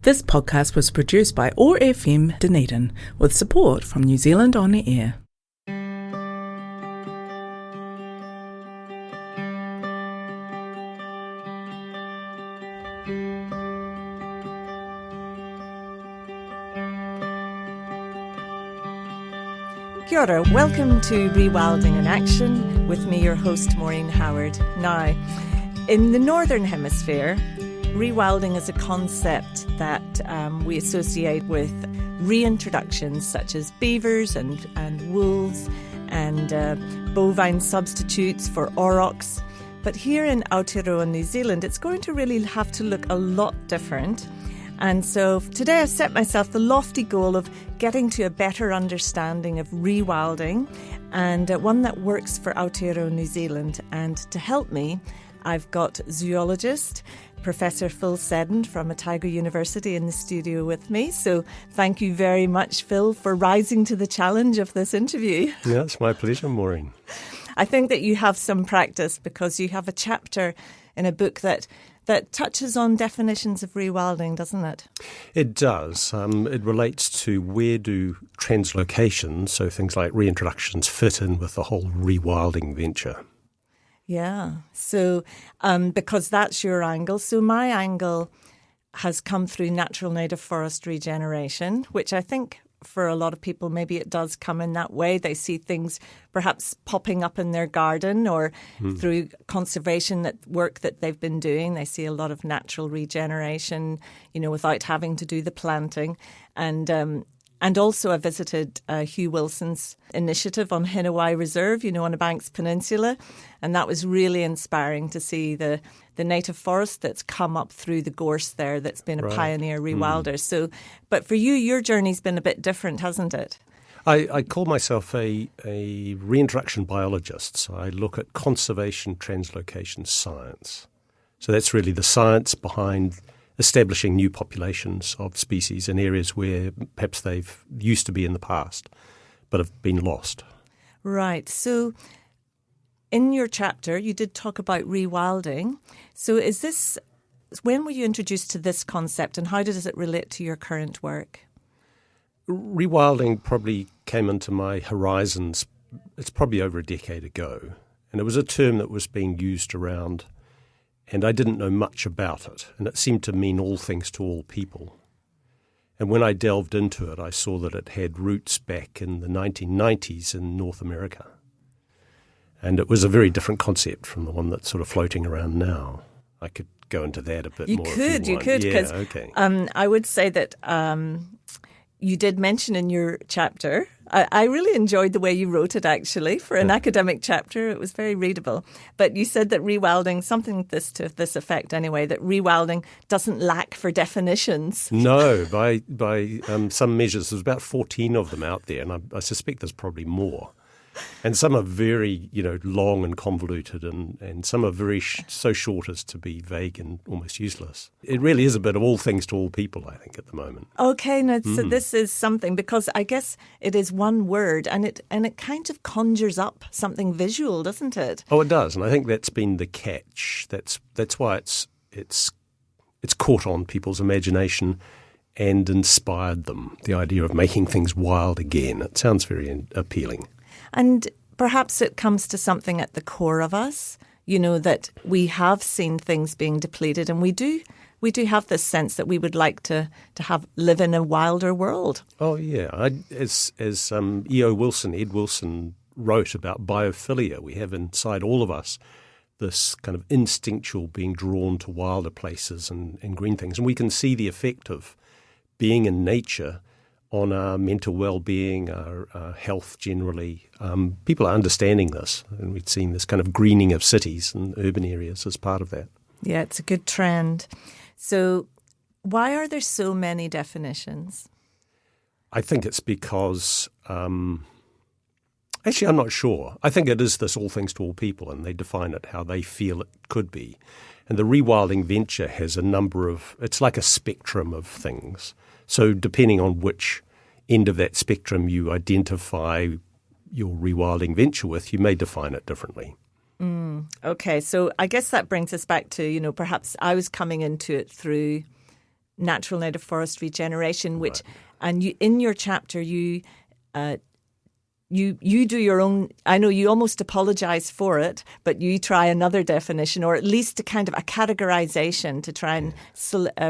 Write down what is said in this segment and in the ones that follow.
This podcast was produced by OAR FM Dunedin with support from New Zealand On Air. Kia ora, welcome to Rewilding in Action with me, your host Maureen Howard. Now, in the Northern Hemisphere, rewilding is a concept that we associate with reintroductions such as beavers and wolves and bovine substitutes for aurochs. But here in Aotearoa New Zealand, it's going to really have to look a lot different. And so today I've set myself the lofty goal of getting to a better understanding of rewilding and one that works for Aotearoa New Zealand. And to help me, I've got zoologist Professor Phil Seddon from Otago University in the studio with me. So thank you very much, Phil, for rising to the challenge of this interview. Yeah, it's my pleasure, Maureen. I think that you have some practice because you have a chapter in a book that touches on definitions of rewilding, doesn't it? It does. It relates to where do translocations, so things like reintroductions, fit in with the whole rewilding venture. Yeah, so because that's your angle. So my angle has come through natural native forest regeneration, which I think for a lot of people, maybe it does come in that way. They see things perhaps popping up in their garden or through conservation work that they've been doing. They see a lot of natural regeneration, without having to do the planting. And also I visited Hugh Wilson's initiative on Hinawai Reserve, on the Banks Peninsula. And that was really inspiring to see the native forest that's come up through the gorse there that's been a pioneer rewilder. So, but for you, your journey's been a bit different, hasn't it? I call myself a reintroduction biologist. So I look at conservation translocation science. So that's really the science behind establishing new populations of species in areas where perhaps they've used to be in the past but have been lost. Right. So in your chapter, you did talk about rewilding. So when were you introduced to this concept and how does it relate to your current work? Rewilding probably came into my horizons, it's probably over a decade ago. And it was a term that was being used around, and I didn't know much about it, and it seemed to mean all things to all people. And when I delved into it, I saw that it had roots back in the 1990s in North America. And it was a very different concept from the one that's sort of floating around now. I could go into that a bit more. You could, because I would say that you did mention in your chapter, I really enjoyed the way you wrote it, actually, for an academic chapter. It was very readable. But you said that rewilding, something to this effect anyway, that rewilding doesn't lack for definitions. No, by some measures, there's about 14 of them out there, and I suspect there's probably more. And some are very, long and convoluted, and some are very so short as to be vague and almost useless. It really is a bit of all things to all people, I think, at the moment. Okay, so this is something, because I guess it is one word, and it kind of conjures up something visual, doesn't it? Oh, it does, and I think that's been the catch. That's why it's caught on people's imagination and inspired them. The idea of making things wild again. It sounds very appealing. And perhaps it comes to something at the core of us, that we have seen things being depleted, and we do have this sense that we would like to live in a wilder world. Oh yeah, as Ed Wilson wrote about biophilia, we have inside all of us this kind of instinctual being drawn to wilder places and green things, and we can see the effect of being in nature on our mental well-being, our health generally. People are understanding this, and we've seen this kind of greening of cities and urban areas as part of that. Yeah, it's a good trend. So why are there so many definitions? I think it's because, actually I'm not sure. I think it is this all things to all people, and they define it how they feel it could be. And the rewilding venture has a number of, it's like a spectrum of things. So depending on which end of that spectrum you identify your rewilding venture with, you may define it differently. Okay, so I guess that brings us back to, perhaps I was coming into it through natural native forest regeneration, which, Right. and you, in your chapter, you do your own. I know you almost apologise for it, but you try another definition, or at least a kind of a categorisation to try and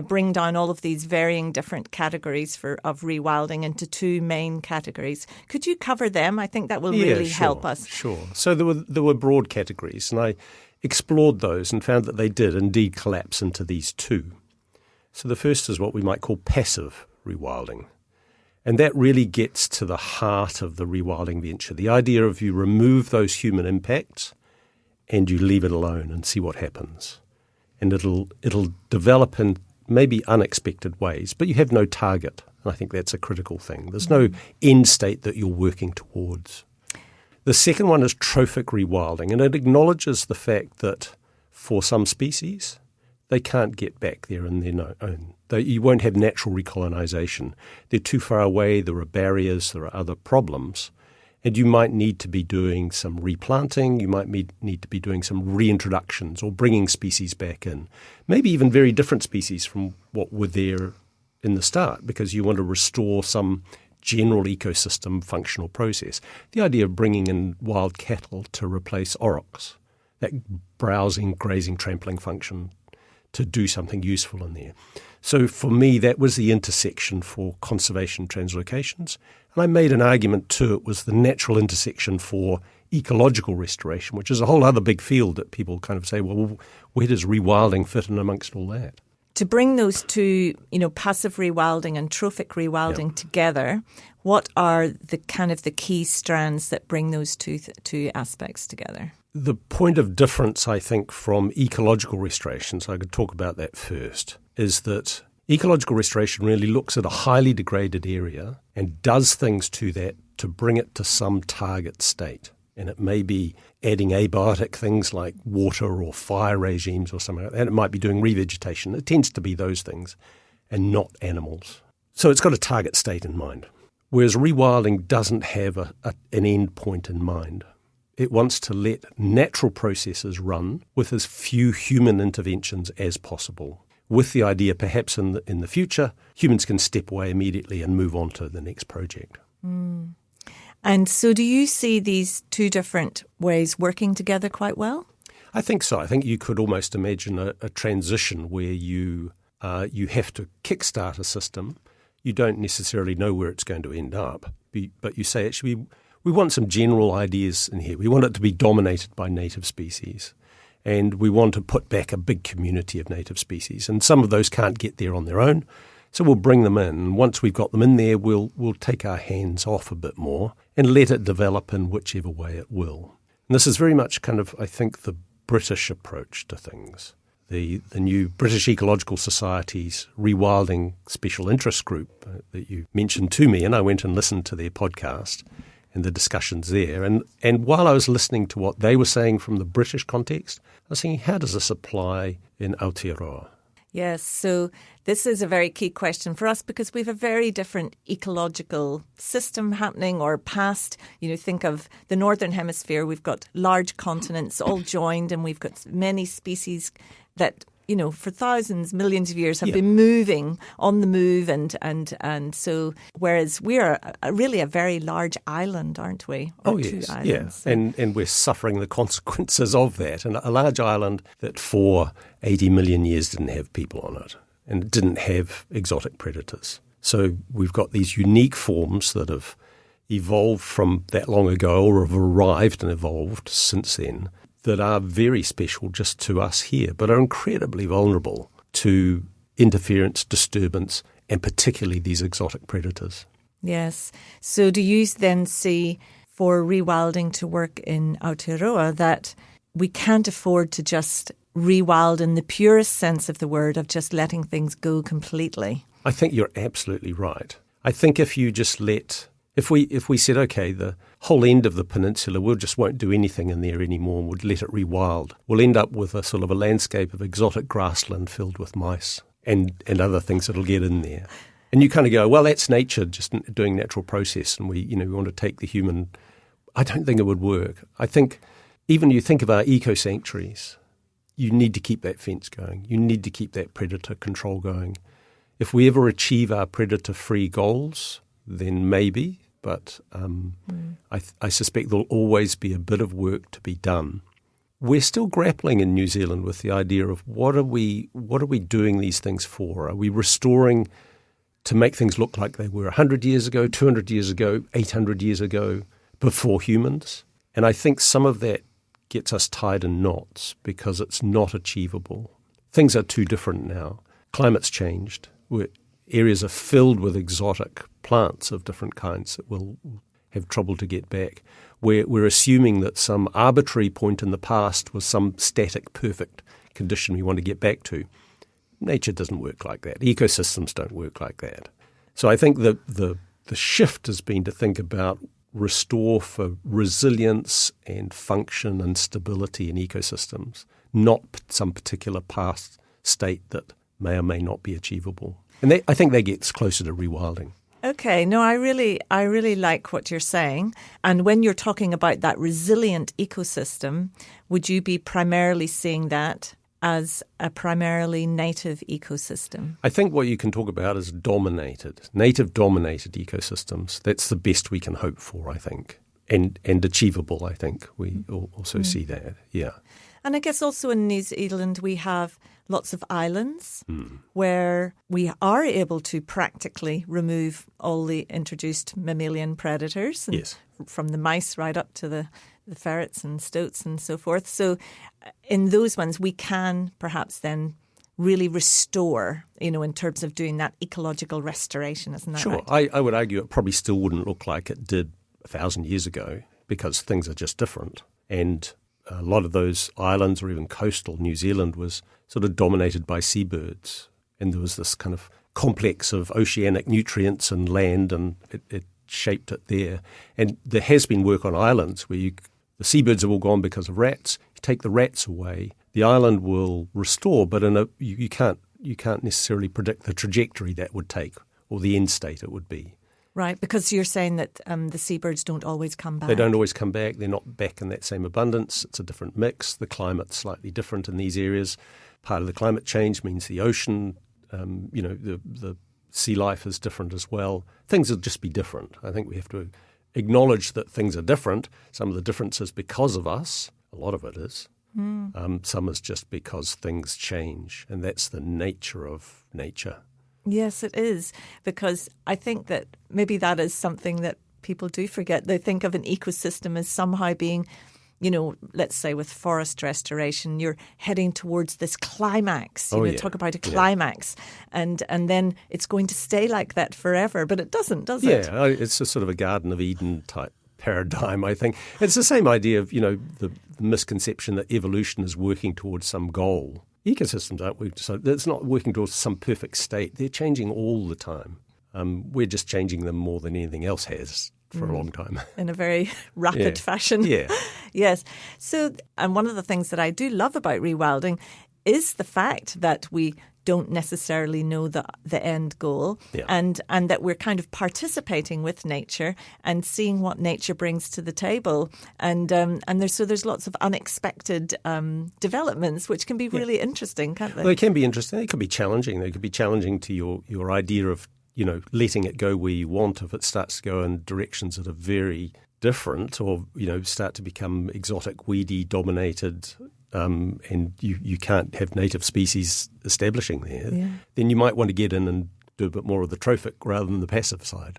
bring down all of these varying different categories of rewilding into two main categories. Could you cover them? I think that will really help us. Sure. So there were broad categories, and I explored those and found that they did indeed collapse into these two. So the first is what we might call passive rewilding. And that really gets to the heart of the rewilding venture, the idea of you remove those human impacts and you leave it alone and see what happens. And it'll develop in maybe unexpected ways, but you have no target. And I think that's a critical thing. There's no end state that you're working towards. The second one is trophic rewilding, and it acknowledges the fact that for some species, they can't get back there on their own. You won't have natural recolonisation. They're too far away, there are barriers, there are other problems, and you might need to be doing some replanting, you might need to be doing some reintroductions or bringing species back in, maybe even very different species from what were there in the start, because you want to restore some general ecosystem functional process. The idea of bringing in wild cattle to replace aurochs, that browsing, grazing, trampling function, to do something useful in there. So for me, that was the intersection for conservation translocations. And I made an argument too, it was the natural intersection for ecological restoration, which is a whole other big field that people kind of say, well, where does rewilding fit in amongst all that? To bring those two, passive rewilding and trophic rewilding together, what are the kind of the key strands that bring those two aspects together? The point of difference, I think, from ecological restoration, so I could talk about that first, is that ecological restoration really looks at a highly degraded area and does things to that to bring it to some target state. And it may be adding abiotic things like water or fire regimes or something like that. It might be doing revegetation. It tends to be those things and not animals. So it's got a target state in mind. Whereas rewilding doesn't have an end point in mind. It wants to let natural processes run with as few human interventions as possible, with the idea perhaps in the future, humans can step away immediately and move on to the next project. And so do you see these two different ways working together quite well? I think so. I think you could almost imagine a transition where you have to kickstart a system. You don't necessarily know where it's going to end up, but you say, actually, we want some general ideas in here. We want it to be dominated by native species, and we want to put back a big community of native species. And some of those can't get there on their own, so we'll bring them in. And once we've got them in there, we'll take our hands off a bit more and let it develop in whichever way it will. And this is very much kind of, I think, the British approach to things. The new British Ecological Society's Rewilding Special Interest Group that you mentioned to me, and I went and listened to their podcast and the discussions there. And while I was listening to what they were saying from the British context, I was thinking, how does this apply in Aotearoa? Yes, so this is a very key question for us because we have a very different ecological system happening or past. Think of the Northern Hemisphere. We've got large continents all joined and we've got many species that, for thousands, millions of years have been moving on the move. And so whereas we're really a very large island, aren't we? Or two islands. Yeah. And we're suffering the consequences of that. And a large island that for 80 million years didn't have people on it and didn't have exotic predators. So we've got these unique forms that have evolved from that long ago or have arrived and evolved since then that are very special just to us here, but are incredibly vulnerable to interference, disturbance, and particularly these exotic predators. Yes. So do you then see for rewilding to work in Aotearoa that we can't afford to just rewild in the purest sense of the word of just letting things go completely? I think you're absolutely right. I think if you just if we said, okay, the whole end of the peninsula, we just won't do anything in there anymore and would let it rewild, we'll end up with a sort of a landscape of exotic grassland filled with mice and other things that'll get in there. And you kind of go, well, that's nature just doing natural process, and we want to take the human. I don't think it would work. I think even you think of our eco-sanctuaries, you need to keep that fence going. You need to keep that predator control going. If we ever achieve our predator-free goals, then maybe, but I suspect there'll always be a bit of work to be done. We're still grappling in New Zealand with the idea of what are we doing these things for? Are we restoring to make things look like they were 100 years ago, 200 years ago, 800 years ago, before humans? And I think some of that gets us tied in knots because it's not achievable. Things are too different now. Climate's changed. Areas are filled with exotic plants of different kinds that will have trouble to get back. We're assuming that some arbitrary point in the past was some static, perfect condition we want to get back to. Nature doesn't work like that. Ecosystems don't work like that. So I think the shift has been to think about restore for resilience and function and stability in ecosystems, not some particular past state that may or may not be achievable. And I think that gets closer to rewilding. Okay, no, I really like what you're saying. And when you're talking about that resilient ecosystem, would you be primarily seeing that as a primarily native ecosystem? I think what you can talk about is native-dominated ecosystems. That's the best we can hope for, I think, and achievable, I think. We also see that, yeah. And I guess also in New Zealand we have lots of islands where we are able to practically remove all the introduced mammalian predators, yes, from the mice right up to the ferrets and stoats and so forth. So in those ones we can perhaps then really restore, in terms of doing that ecological restoration, isn't that sure. right? I would argue it probably still wouldn't look like it did 1,000 years ago because things are just different. And a lot of those islands or even coastal New Zealand was sort of dominated by seabirds. And there was this kind of complex of oceanic nutrients and land, and it shaped it there. And there has been work on islands where the seabirds have all gone because of rats. You take the rats away, the island will restore, but you can't necessarily predict the trajectory that would take or the end state it would be. Right, because you're saying that the seabirds don't always come back. They don't always come back. They're not back in that same abundance. It's a different mix. The climate's slightly different in these areas. Part of the climate change means the ocean, the sea life is different as well. Things will just be different. I think we have to acknowledge that things are different. Some of the difference is because of us. A lot of it is. Some is just because things change, and that's the nature of nature. Yes, it is, because I think that maybe that is something that people do forget. They think of an ecosystem as somehow being, let's say with forest restoration, you're heading towards this climax. Talk about a climax, and then it's going to stay like that forever. But it doesn't, does it? Yeah, it's a sort of a Garden of Eden type paradigm, I think. It's the same idea of, the misconception that evolution is working towards some goal. Ecosystems aren't working, so it's not working towards some perfect state. They're changing all the time. We're just changing them more than anything else has for a long time. In a very rapid fashion. Yeah. Yes. So, and one of the things that I do love about rewilding is the fact that we don't necessarily know the end goal, and that we're kind of participating with nature and seeing what nature brings to the table, and there's lots of unexpected developments which can be really interesting, can't they? Well, they can be interesting. They could be challenging. They could be challenging to your idea of letting it go where you want if it starts to go in directions that are very different, or start to become exotic, weedy dominated. And you can't have native species establishing there, then you might want to get in and do a bit more of the trophic rather than the passive side.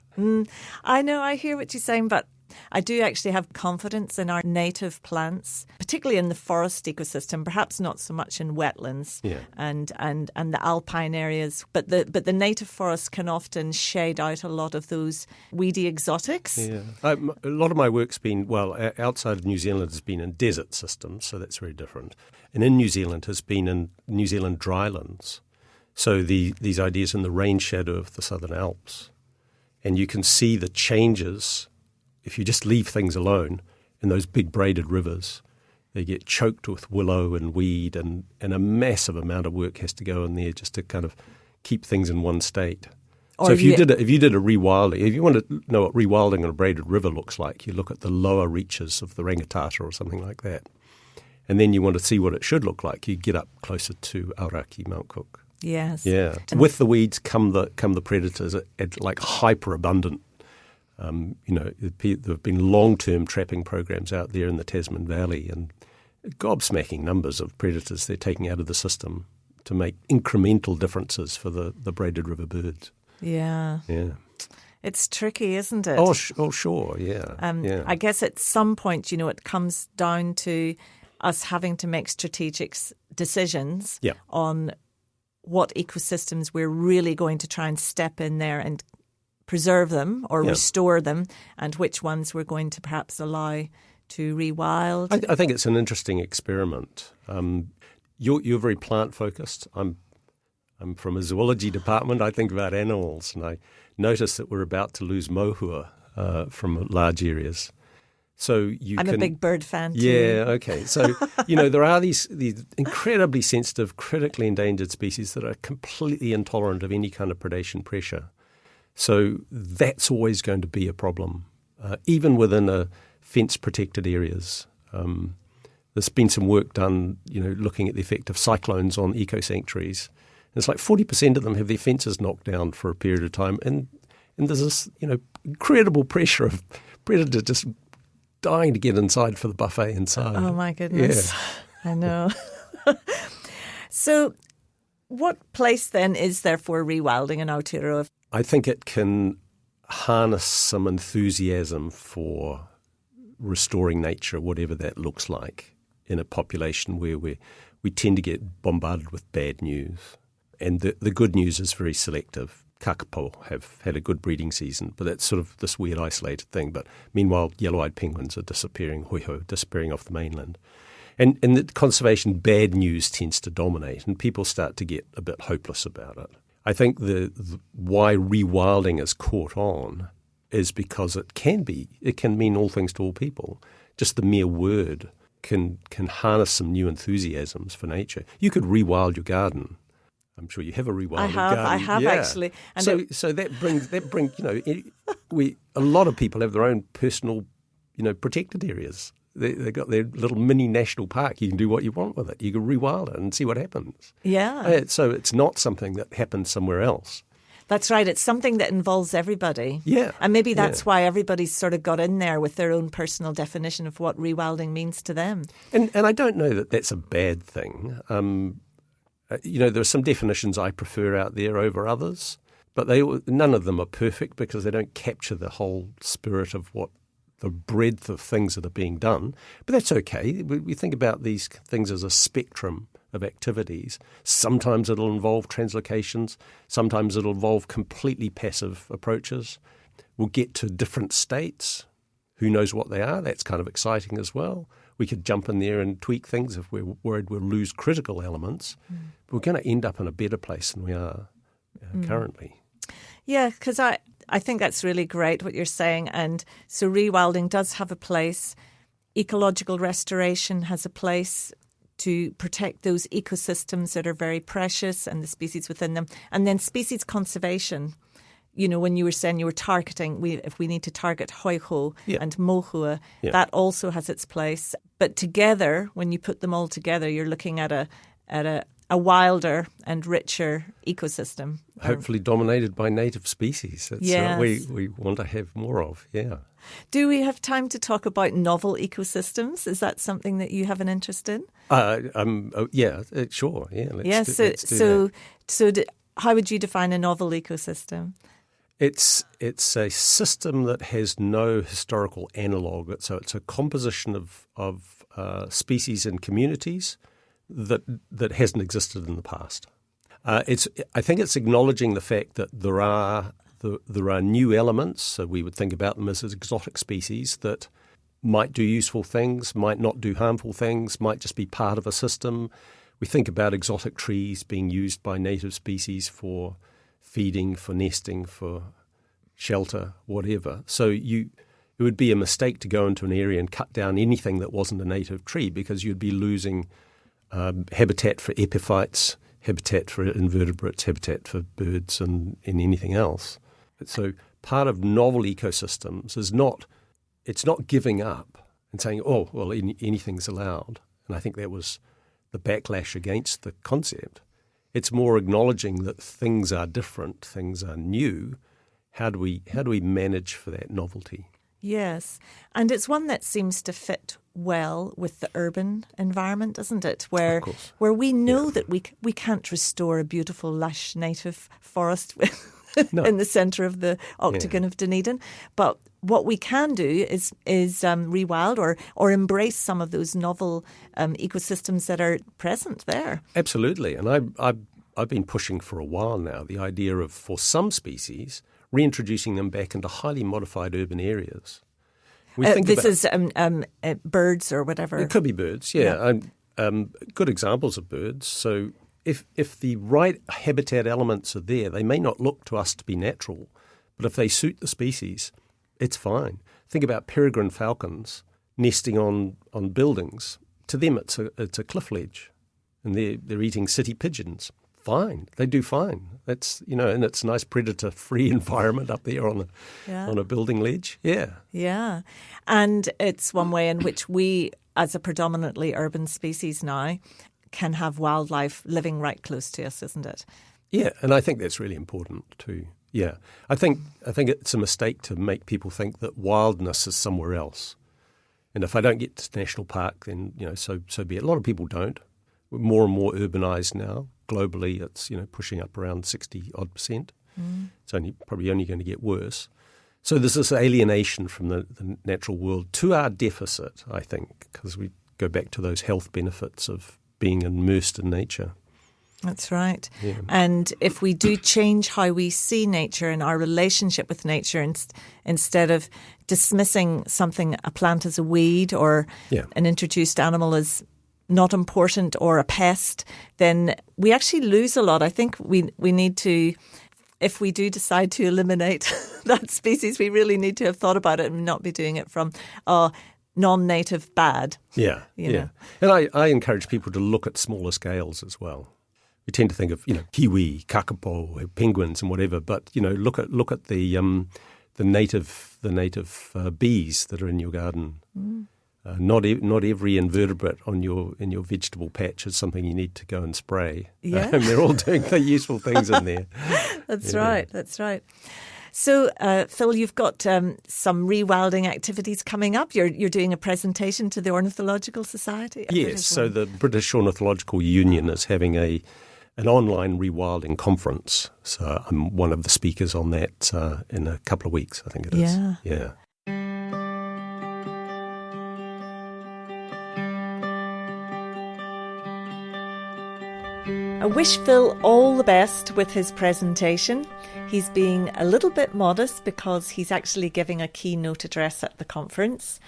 I know, I hear what you're saying, but I do actually have confidence in our native plants, particularly in the forest ecosystem, perhaps not so much in wetlands and the alpine areas, but the native forests can often shade out a lot of those weedy exotics. Yeah, a lot of my work's been, outside of New Zealand has been in desert systems, so that's very different. And in New Zealand has been in New Zealand drylands. So these ideas in the rain shadow of the Southern Alps. And you can see the changes if you just leave things alone in those big braided rivers. They get choked with willow and weed, and a massive amount of work has to go in there just to kind of keep things in one state. So if you did a rewilding, if you want to know what rewilding on a braided river looks like, you look at the lower reaches of the Rangitata or something like that. And then you want to see what it should look like, you get up closer to Aoraki, Mount Cook. Yes. Yeah. With the weeds come the predators, like hyper abundant. There have been long-term trapping programs out there in the Tasman Valley, and gobsmacking numbers of predators they're taking out of the system to make incremental differences for the braided river birds. Yeah. Yeah. It's tricky, isn't it? Oh, sure, yeah. I guess at some point, it comes down to us having to make strategic decisions on what ecosystems we're really going to try and step in there and preserve them or restore them, and which ones we're going to perhaps allow to rewild. I think it's an interesting experiment. You're very plant-focused. I'm from a zoology department. I think about animals, and I notice that we're about to lose mohua from large areas. So I'm a big bird fan too. Yeah, okay. So, there are these incredibly sensitive, critically endangered species that are completely intolerant of any kind of predation pressure. So that's always going to be a problem, even within fence-protected areas. There's been some work done, looking at the effect of cyclones on eco-sanctuaries. And it's like 40% of them have their fences knocked down for a period of time, and there's this, incredible pressure of predators just dying to get inside for the buffet inside. Oh my goodness. Yeah. I know. So what place then is there for rewilding in Aotearoa? I think it can harness some enthusiasm for restoring nature, whatever that looks like, in a population where we tend to get bombarded with bad news. And the good news is very selective. Kakapo have had a good breeding season, but that's sort of this weird isolated thing. But meanwhile, yellow-eyed penguins are disappearing off the mainland. And the conservation bad news tends to dominate, and people start to get a bit hopeless about it. I think why rewilding has caught on is because it can mean all things to all people. Just the mere word can harness some new enthusiasms for nature. You could rewild your garden. I'm sure you have a rewilded garden. I have actually. And so that brings a lot of people have their own personal, protected areas. They've got their little mini national park. You can do what you want with it. You can rewild it and see what happens. Yeah. So it's not something that happens somewhere else. That's right. It's something that involves everybody. Yeah. And maybe that's why everybody's sort of got in there with their own personal definition of what rewilding means to them. And I don't know that that's a bad thing. There are some definitions I prefer out there over others, but none of them are perfect because they don't capture the whole spirit of what the breadth of things that are being done. But that's okay. We think about these things as a spectrum of activities. Sometimes it'll involve translocations. Sometimes it'll involve completely passive approaches. We'll get to different states. Who knows what they are? That's kind of exciting as well. We could jump in there and tweak things if we're worried we'll lose critical elements. We're going to end up in a better place than we are currently. Yeah, because I think that's really great what you're saying. And so rewilding does have a place. Ecological restoration has a place to protect those ecosystems that are very precious and the species within them. And then species conservation. When you were saying you were targeting, if we need to target hoiho and mohua, that also has its place. But together, when you put them all together, you're looking at a wilder and richer ecosystem. Hopefully dominated by native species. That's what we want to have more of, yeah. Do we have time to talk about novel ecosystems? Is that something that you have an interest in? Sure. Yeah, let's do that. How would you define a novel ecosystem? It's a system that has no historical analogue. So it's a composition of species and communities that hasn't existed in the past. I think it's acknowledging the fact that there are new elements. So we would think about them as exotic species that might do useful things, might not do harmful things, might just be part of a system. We think about exotic trees being used by native species for feeding, for nesting, for shelter, whatever. So it would be a mistake to go into an area and cut down anything that wasn't a native tree because you'd be losing habitat for epiphytes, habitat for invertebrates, habitat for birds and anything else. So part of novel ecosystems is it's not giving up and saying, oh, well, anything's allowed. And I think that was the backlash against the concept. It's more acknowledging that things are different, things are new. How do we manage for that novelty? Yes, and it's one that seems to fit well with the urban environment, doesn't it? Where we know that we can't restore a beautiful, lush native forest in the centre of the Octagon of Dunedin, but what we can do is rewild or embrace some of those novel ecosystems that are present there. Absolutely, and I've been pushing for a while now the idea of, for some species, reintroducing them back into highly modified urban areas. This is birds or whatever. It could be birds, yeah. Good examples of birds. So if the right habitat elements are there, they may not look to us to be natural, but if they suit the species, it's fine. Think about peregrine falcons nesting on buildings. To them, it's a cliff ledge, and they're eating city pigeons. Fine, they do fine. That's and it's a nice predator-free environment up there on a building ledge. Yeah, and it's one way in which we, as a predominantly urban species now, can have wildlife living right close to us, isn't it? Yeah, and I think that's really important too. Yeah, I think it's a mistake to make people think that wildness is somewhere else. And if I don't get to national park, then so be it. A lot of people don't. We're more and more urbanised now. Globally, it's pushing up around 60-odd%. It's probably only going to get worse. So there's this alienation from the natural world to our deficit, I think, because we go back to those health benefits of being immersed in nature. That's right. Yeah. And if we do change how we see nature and our relationship with nature, instead of dismissing a plant as a weed or an introduced animal as not important or a pest, then we actually lose a lot. I think we need to, if we do decide to eliminate that species, we really need to have thought about it and not be doing it from non-native bad. Yeah. And I encourage people to look at smaller scales as well. We tend to think of kiwi, kakapo, penguins, and whatever, but look at the native bees that are in your garden. Not every invertebrate in your vegetable patch is something you need to go and spray. Yeah, they're all doing the useful things in there. That's right. So, Phil, you've got some rewilding activities coming up. You're doing a presentation to the Ornithological Society. Yes, so the British Ornithological Union is having an online rewilding conference. So I'm one of the speakers on that in a couple of weeks, I think it is. Yeah. I wish Phil all the best with his presentation. He's being a little bit modest because he's actually giving a keynote address at the conference.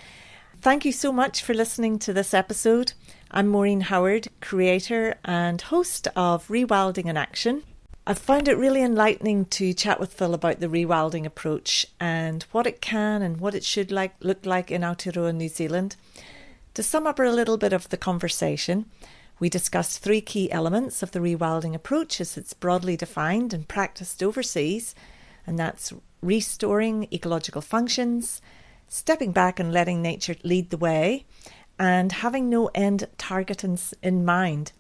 Thank you so much for listening to this episode. I'm Maureen Howard, creator and host of Rewilding in Action. I've found it really enlightening to chat with Phil about the rewilding approach and what it can and what it should look like in Aotearoa New Zealand. To sum up a little bit of the conversation, we discussed 3 key elements of the rewilding approach as it's broadly defined and practiced overseas, and that's restoring ecological functions, stepping back and letting nature lead the way, and having no end target in mind.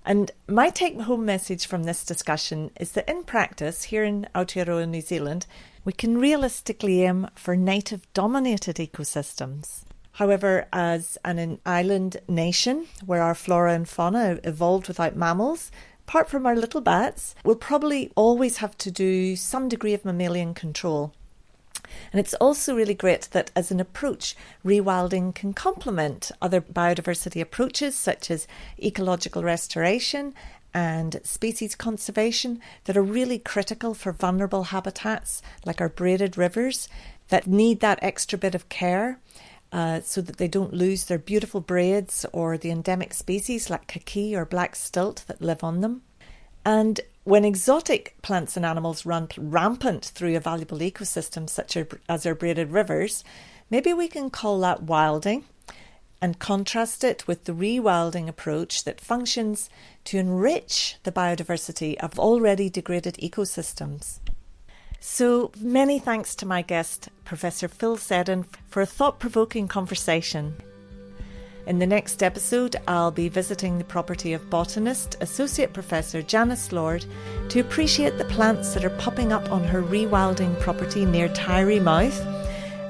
And my take-home message from this discussion is that in practice, here in Aotearoa New Zealand, we can realistically aim for native-dominated ecosystems. However, as an island nation where our flora and fauna evolved without mammals, apart from our little bats, we'll probably always have to do some degree of mammalian control. And it's also really great that as an approach, rewilding can complement other biodiversity approaches such as ecological restoration and species conservation that are really critical for vulnerable habitats like our braided rivers that need that extra bit of care. So that they don't lose their beautiful braids or the endemic species like kaki or black stilt that live on them. And when exotic plants and animals run rampant through a valuable ecosystem such as our braided rivers, maybe we can call that wilding and contrast it with the rewilding approach that functions to enrich the biodiversity of already degraded ecosystems. So many thanks to my guest, Professor Phil Seddon, for a thought-provoking conversation. In the next episode, I'll be visiting the property of botanist, Associate Professor Janice Lord, to appreciate the plants that are popping up on her Rewilding property near Tyree Mouth,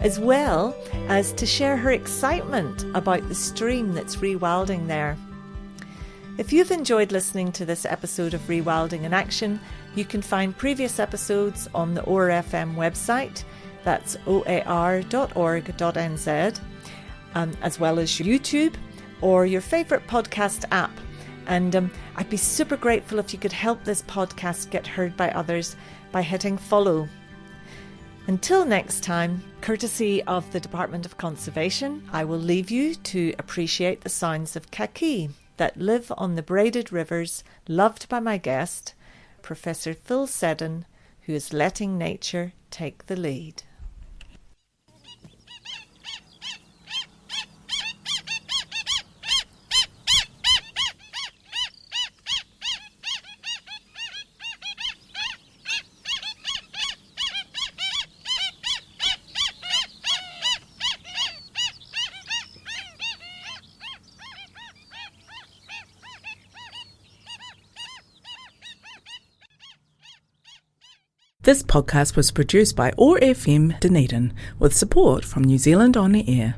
as well as to share her excitement about the stream that's rewilding there. If you've enjoyed listening to this episode of Rewilding in Action, you can find previous episodes on the ORFM website, that's oar.org.nz, as well as YouTube or your favourite podcast app. And I'd be super grateful if you could help this podcast get heard by others by hitting follow. Until next time, courtesy of the Department of Conservation, I will leave you to appreciate the sounds of kaki that live on the braided rivers, loved by my guest, Professor Phil Seddon, who is letting nature take the lead. This podcast was produced by ORFM Dunedin with support from New Zealand On the Air.